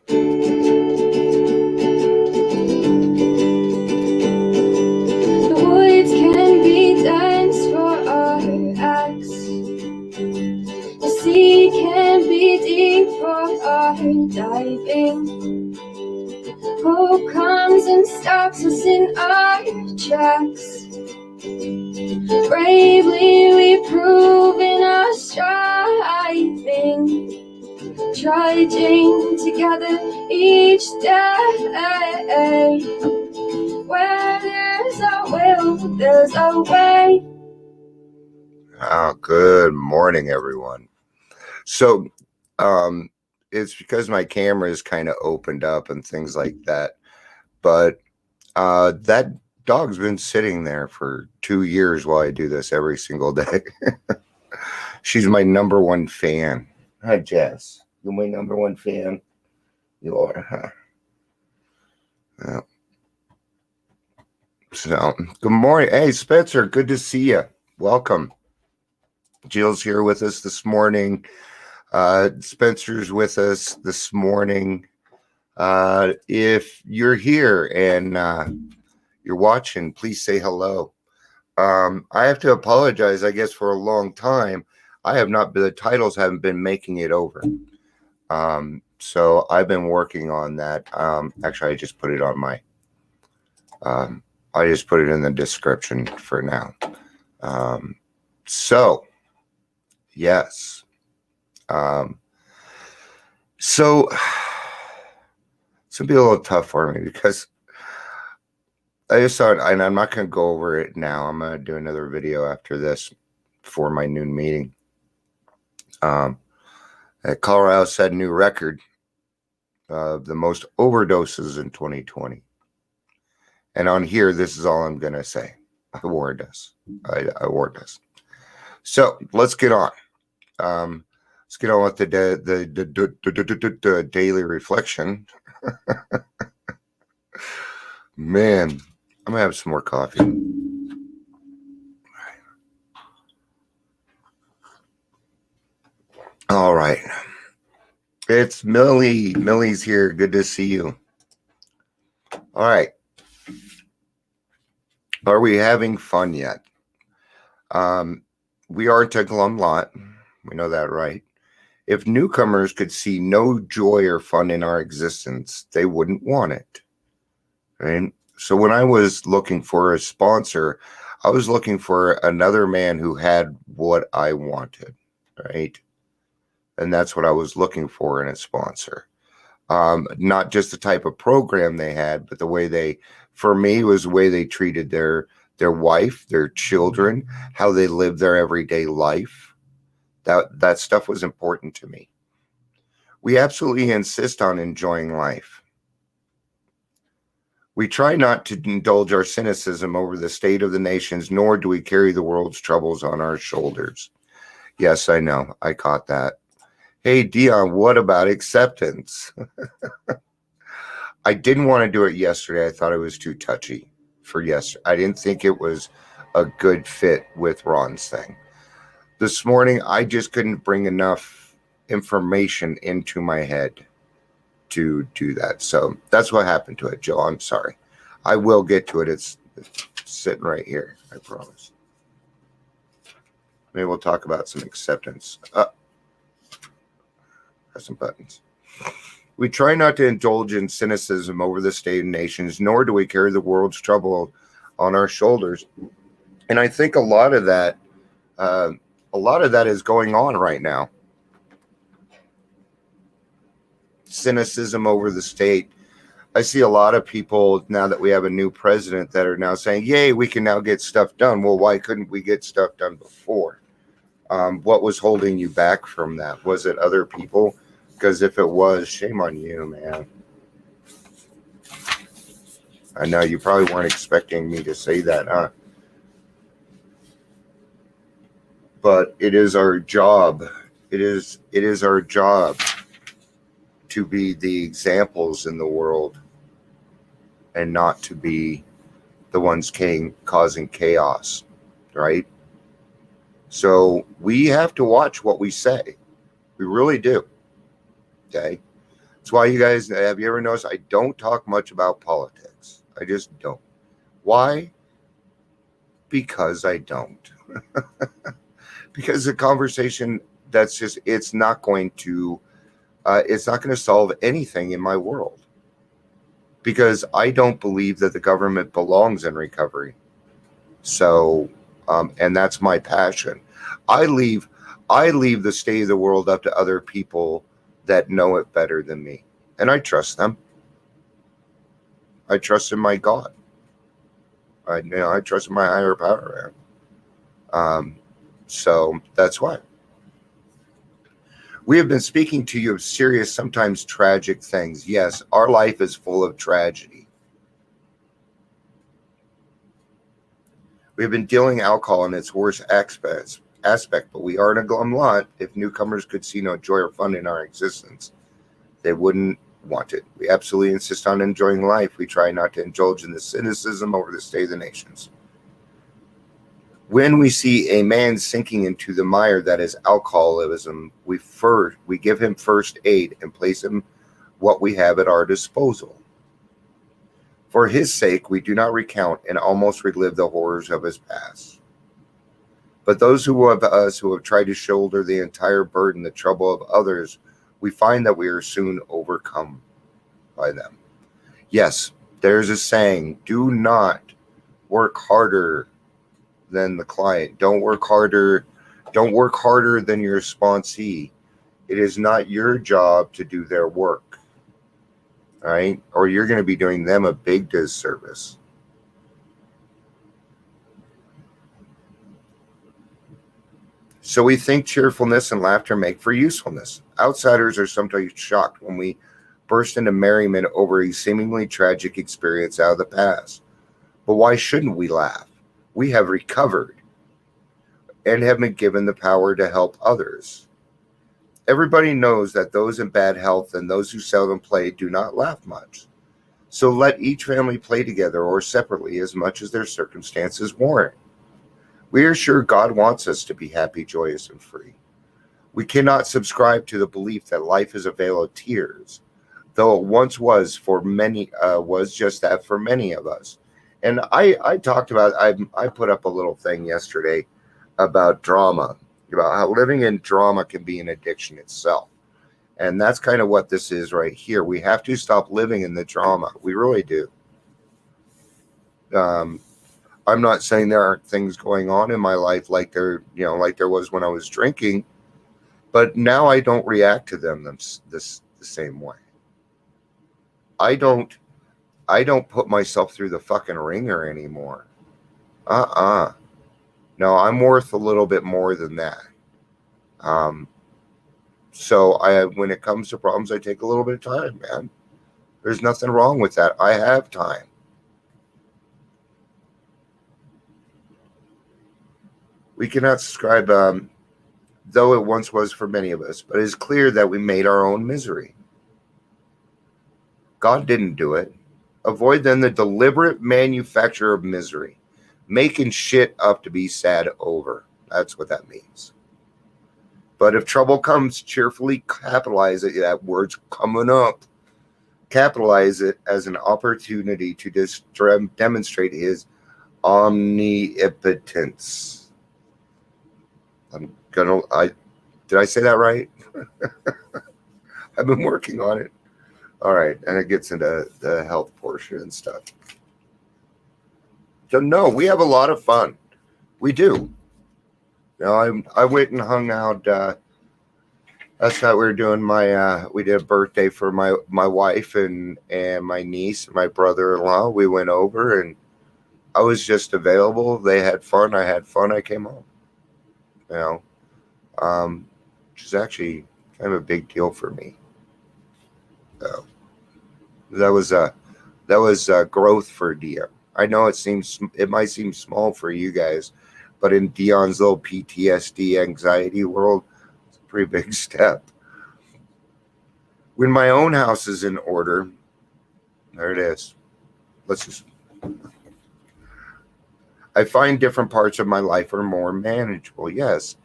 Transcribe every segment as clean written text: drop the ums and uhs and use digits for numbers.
The woods can be dense for our acts. The sea can be deep for our diving. Hope comes and stops us in our tracks. Bravely we prove in our striving, trudging together each day. Where there's a will, there's a way. Good morning, everyone. So, it's because my camera is kind of opened up and things like that. But that dog's been sitting there for 2 years while I do this every single day. She's my number one fan. Hi, Jess. You're my number one fan. You are, huh? Yeah. So, good morning. Hey, Spencer, good to see you. Welcome. Jill's here with us this morning. Spencer's with us this morning. If you're here and you're watching, please say hello. I have to apologize, I guess, for a long time. The titles haven't been making it over. So I've been working on that. Actually, I just put it on my, I just put it in the description for now. So, yes. So it's gonna be a little tough for me because I just thought, and I'm not going to go over it now. I'm going to do another video after this for my noon meeting. Colorado set a new record of the most overdoses in 2020. And on here, this is all I'm going to say. I warned us. I warned us. So let's get on. Let's get on with the daily reflection. Man, I'm gonna have some more coffee. All right. It's Millie. Millie's here. Good to see you. All right. Are we having fun yet? We aren't a glum lot. We know that, right? If newcomers could see no joy or fun in our existence, they wouldn't want it. Right? So when I was looking for a sponsor, I was looking for another man who had what I wanted, right? And that's what I was looking for in a sponsor. Not just the type of program they had, but the way for me, was the way they treated their wife, their children, how they lived their everyday life. That stuff was important to me. We absolutely insist on enjoying life. We try not to indulge our cynicism over the state of the nations, nor do we carry the world's troubles on our shoulders. Yes, I know. I caught that. Hey, Dion, what about acceptance? I didn't want to do it yesterday. I thought it was too touchy for yesterday. I didn't think it was a good fit with Ron's thing. This morning, I just couldn't bring enough information into my head to do that. So that's what happened to it, Joe. I'm sorry. I will get to it. It's sitting right here. I promise. Maybe we'll talk about some acceptance. Press some buttons. We try not to indulge in cynicism over the state of nations, nor do we carry the world's trouble on our shoulders. And I think a lot of that is going on right now. Cynicism over the state. I see a lot of people now that we have a new president that are now saying, yay, we can now get stuff done. Well, why couldn't we get stuff done before? What was holding you back from that? Was it other people? Because if it was, shame on you, man. I know you probably weren't expecting me to say that, huh? But it is our job. It is our job to be the examples in the world and not to be the ones causing chaos, right? So we have to watch what we say. We really do. Okay. That's why you guys, have you ever noticed I don't talk much about politics? I just don't. Why? Because I don't. Because the conversation, that's just, it's not going to solve anything in my world. Because I don't believe that the government belongs in recovery. So, and that's my passion. I leave the state of the world up to other people that know it better than me, and I trust them. I trust in my God. I trust in my higher power. So that's why we have been speaking to you of serious, sometimes tragic things. Yes, our life is full of tragedy. We have been dealing alcohol in its worst aspect, but we are in a glum lot. If newcomers could see no joy or fun in our existence, they wouldn't want it. We absolutely insist on enjoying life. We try not to indulge in the cynicism over the state of the nations. When we see a man sinking into the mire that is alcoholism, we give him first aid and place him what we have at our disposal. For his sake, we do not recount and almost relive the horrors of his past. But those of us who have tried to shoulder the entire burden, the trouble of others, we find that we are soon overcome by them. Yes, there's a saying, do not work harder than the client. Don't work harder than your sponsee. It is not your job to do their work. All right? Or you're going to be doing them a big disservice. So we think cheerfulness and laughter make for usefulness. Outsiders are sometimes shocked when we burst into merriment over a seemingly tragic experience out of the past. But why shouldn't we laugh? We have recovered and have been given the power to help others. Everybody knows that those in bad health and those who seldom play do not laugh much. So let each family play together or separately as much as their circumstances warrant. We are sure God wants us to be happy, joyous, and free. We cannot subscribe to the belief that life is a vale of tears, though it once was for many, was just that for many of us. And I talked about, I put up a little thing yesterday about drama, about how living in drama can be an addiction itself. And that's kind of what this is right here. We have to stop living in the drama. We really do. I'm not saying there aren't things going on in my life like there was when I was drinking, but now I don't react to them the same way. I don't put myself through the fucking ringer anymore. No, I'm worth a little bit more than that. So when it comes to problems, I take a little bit of time, man. There's nothing wrong with that. I have time. We cannot subscribe, though it once was for many of us, but it is clear that we made our own misery. God didn't do it. Avoid then the deliberate manufacture of misery, making shit up to be sad over. That's what that means. But if trouble comes, cheerfully capitalize it. That word's coming up. Capitalize it as an opportunity to demonstrate his omnipotence. Did I say that right? I've been working on it. All right, and it gets into the health portion and stuff. So no, we have a lot of fun. We do. I went and hung out. That's how we were doing we did a birthday for my wife and my niece and my brother-in-law. We went over and I was just available. They had fun. I had fun. I came home. Which is actually kind of a big deal for me. So that was growth for Dion. I know it might seem small for you guys, but in Dion's little PTSD anxiety world, it's a pretty big step. When my own house is in order, there it is. I find different parts of my life are more manageable. Yes,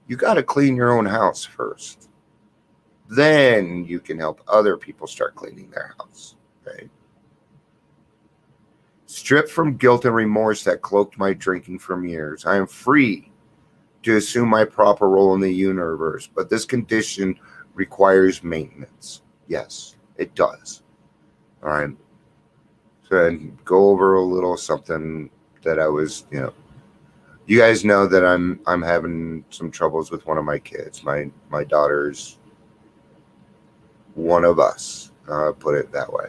you got to clean your own house first. then you can help other people start cleaning their house. Okay. Stripped from guilt and remorse that cloaked my drinking for years, I am free to assume my proper role in the universe, but this condition requires maintenance. Yes, it does. All right. So I'd go over a little something that I was, you guys know that I'm having some troubles with one of my kids. My daughter's one of us, put it that way.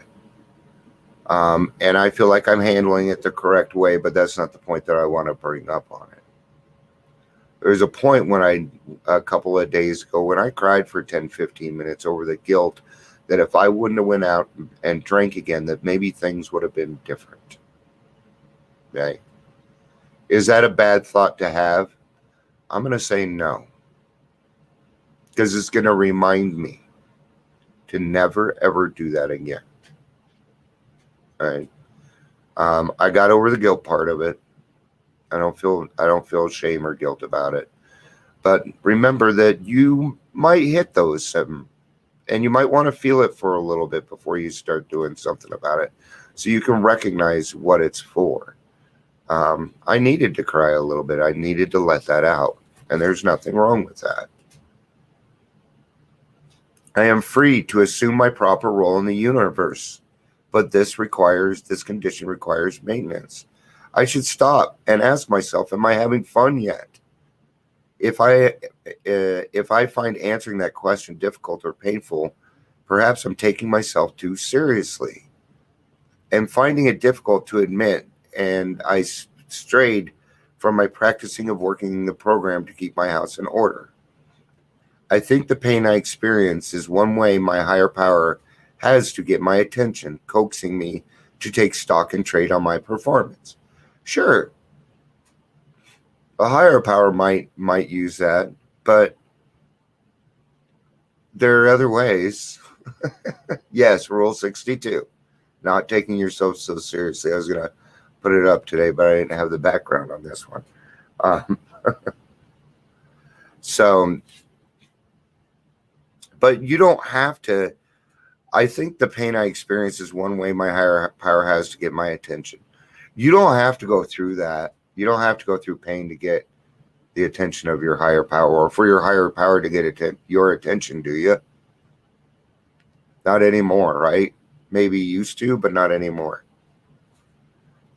And I feel like I'm handling it the correct way, but that's not the point that I want to bring up on it. There's a point a couple of days ago, when I cried for 10, 15 minutes over the guilt that if I wouldn't have went out and drank again, that maybe things would have been different. Okay. Is that a bad thought to have? I'm going to say no. Because it's going to remind me to never, ever do that again. All right. I got over the guilt part of it. I don't feel shame or guilt about it. But remember that you might hit those 7, and you might want to feel it for a little bit before you start doing something about it, so you can recognize what it's for. I needed to cry a little bit. I needed to let that out, and there's nothing wrong with that. I am free to assume my proper role in the universe, but this condition requires maintenance. I should stop and ask myself, am I having fun yet? If I find answering that question difficult or painful, perhaps I'm taking myself too seriously and finding it difficult to admit, and I strayed from my practicing of working the program to keep my house in order. I think the pain I experience is one way my higher power has to get my attention, coaxing me to take stock and trade on my performance. Sure, a higher power might use that, but there are other ways. Yes, Rule 62, not taking yourself so seriously. I was going to put it up today, but I didn't have the background on this one. So, but you don't have to. I think the pain I experience is one way my higher power has to get my attention. You don't have to go through that. You don't have to go through pain to get the attention of your higher power, or for your higher power to get your attention, do you? Not anymore, right? Maybe used to, but not anymore.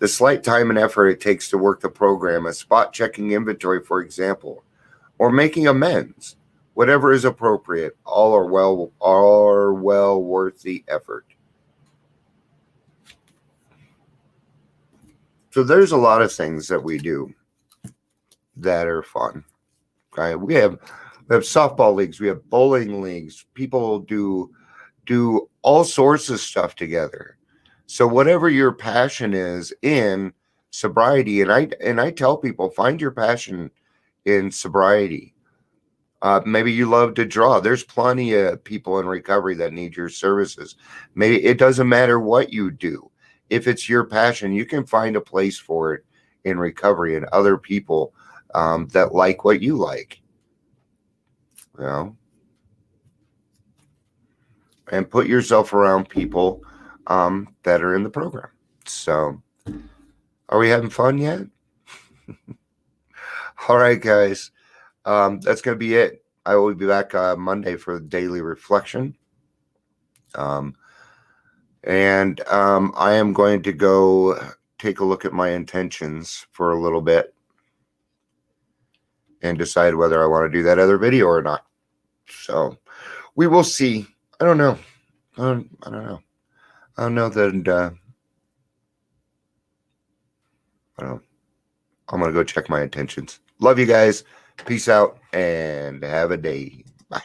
The slight time and effort it takes to work the program, a spot checking inventory, for example, or making amends, whatever is appropriate, all are well worth the effort. So there's a lot of things that we do that are fun. Okay? We have softball leagues, we have bowling leagues. People do all sorts of stuff together. So whatever your passion is in sobriety, and I tell people, find your passion in sobriety. Maybe you love to draw. There's plenty of people in recovery that need your services. Maybe it doesn't matter what you do. If it's your passion, you can find a place for it in recovery and other people that like what you like. And put yourself around people that are in the program. So, are we having fun yet? All right, guys. That's going to be it. I will be back Monday for the daily reflection. And I am going to go take a look at my intentions for a little bit and decide whether I want to do that other video or not. So, we will see. I don't know. I don't know. I don't know that. I'm going to go check my intentions. Love you guys. Peace out and have a day. Bye.